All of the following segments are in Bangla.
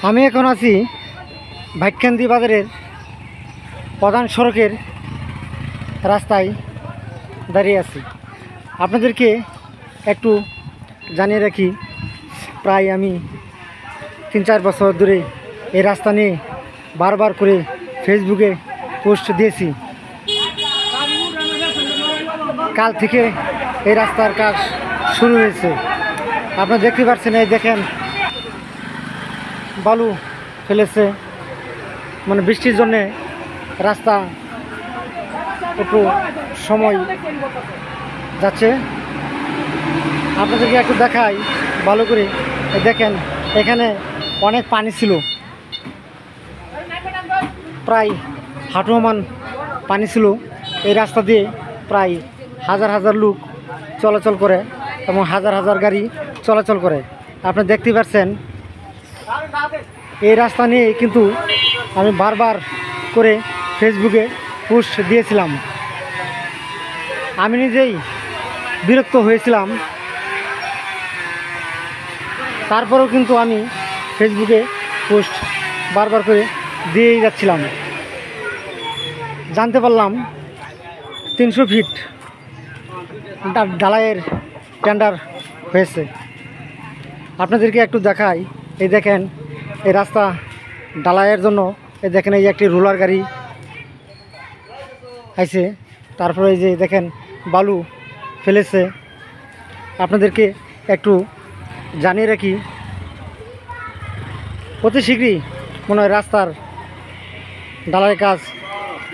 আমি এখন আছি ভাইটকান্দি বাজারের প্রধান সড়কের রাস্তায় দাঁড়িয়ে আছি। আপনাদেরকে একটু জানিয়ে রাখি, প্রায় আমি 3-4 বছর ধরে এই রাস্তা নিয়ে বারবার করে ফেসবুকে পোস্ট দিয়েছি। কাল থেকে এই রাস্তার কাজ শুরু হয়েছে। আপনারা দেখতে পাচ্ছেন, এই দেখেন বালু ফেলেছে, মানে বৃষ্টির জন্যে রাস্তা একটু সময় যাচ্ছে। আপনাদেরকে একটু দেখাই ভালো করে। দেখেন এখানে অনেক পানি ছিল, প্রায় হাঁটুমান পানি ছিল। এই রাস্তা দিয়ে প্রায় হাজার হাজার লোক চলাচল করে এবং হাজার হাজার গাড়ি চলাচল করে। আপনি দেখতে পাচ্ছেন এই রাস্তা নিয়ে কিন্তু আমি বারবার করে ফেসবুকে পোস্ট দিয়েছিলাম। আমি নিজেই বিরক্ত হয়েছিলাম, তারপরেও কিন্তু আমি ফেসবুকে পোস্ট বারবার করে দিয়েই যাচ্ছিলাম। জানতে পারলাম 300 ফিট ঢালাইয়ের টেন্ডার হয়েছে। আপনাদেরকে একটু দেখাই। এই দেখেন এই রাস্তা ঢালাইয়ের জন্য এই দেখেন এই একটি রোলার গাড়ি আইছে, তারপরে এই যে দেখেন বালু ফেলেছে। আপনাদেরকে একটু জানিয়ে রাখি, অতি শীঘ্রই মনে হয় রাস্তার ঢালাইয়ের কাজ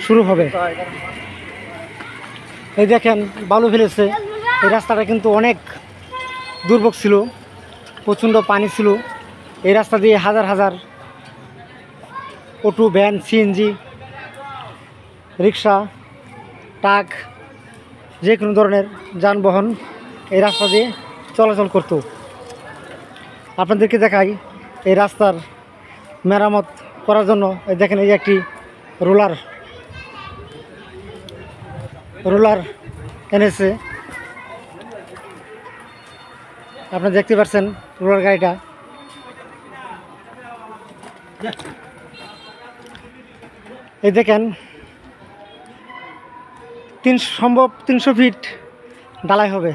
শুরু হবে। এই দেখেন বালু ফেলেছে। এই রাস্তাটা কিন্তু অনেক দুর্ভোগ ছিল, প্রচণ্ড পানি ছিল। এই রাস্তা দিয়ে হাজার হাজার অটো, ভ্যান, সিএনজি, রিক্সা, ট্রাক, যে কোনো ধরনের যানবাহন এই রাস্তা দিয়ে চলাচল করত। আপনাদেরকে দেখাই এই রাস্তার মেরামত করার জন্য এই দেখেন এই একটি রোলার এনেছে। আপনারা দেখতে পাচ্ছেন রোলার গাড়িটা। এই দেখেন সম্ভব 300 ফিট ঢালাই হবে।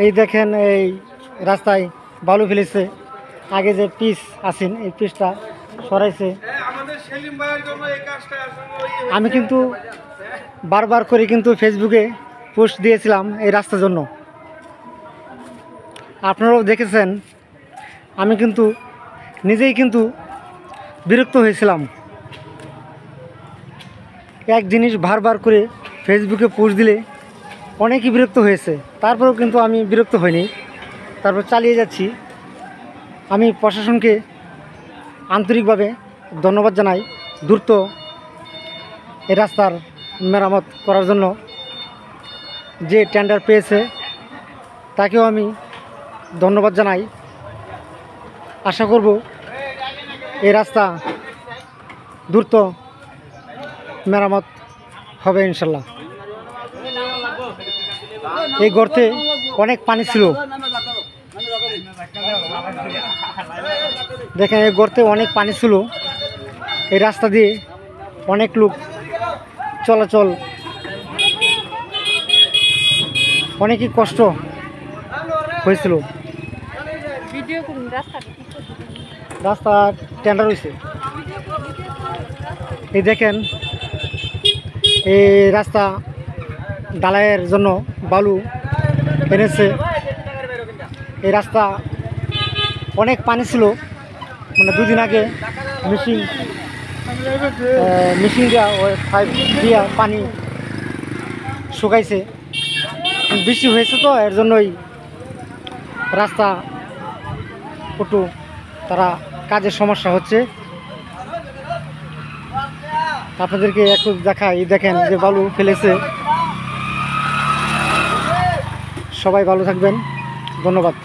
এই দেখেন এই রাস্তায় বালু ফেলেছে। আগে যে পিচ আছেন এই পিচটা সরাইছে। আমি কিন্তু বারবার করে কিন্তু ফেসবুকে পোস্ট দিয়েছিলাম এই রাস্তার জন্য। আপনারাও দেখেছেন, আমি কিন্তু নিজেই কিন্তু বিরক্ত হয়েছিলাম। এক জিনিস বারবার করে ফেসবুকে পোস্ট দিলে অনেকেই বিরক্ত হয়েছে, তারপরেও কিন্তু আমি বিরক্ত হইনি, তারপর চালিয়ে যাচ্ছি। আমি প্রশাসনকে আন্তরিকভাবে ধন্যবাদ জানাই, দ্রুত এই রাস্তার মেরামত করার জন্য যে টেন্ডার পেয়েছে তাকেও আমি ধন্যবাদ জানাই। আশা করব এই রাস্তা দ্রুত মেরামত হবে ইনশাল্লাহ। এই গর্তে অনেক পানি ছিল, দেখেন এই গর্তে অনেক পানি ছিল। এই রাস্তা দিয়ে অনেক লোক চলাচল, অনেকই কষ্ট হয়েছিল। রাস্তা টেন্ডার হয়েছে। এই দেখেন এই রাস্তা ঢালাইয়ের জন্য বালু এনেছে। এই রাস্তা অনেক পানি ছিল, মানে 2 দিন আগে মেশিন দিয়া পাইপ দিয়া পানি শুকাইছে। বৃষ্টি হয়েছে তো এর জন্যই রাস্তা একটু তারা কাজের সমস্যা হচ্ছে। আপনাদেরকে একটু দেখাই, দেখেন যে বালু ফেলেছে। সবাই ভালো থাকবেন, ধন্যবাদ।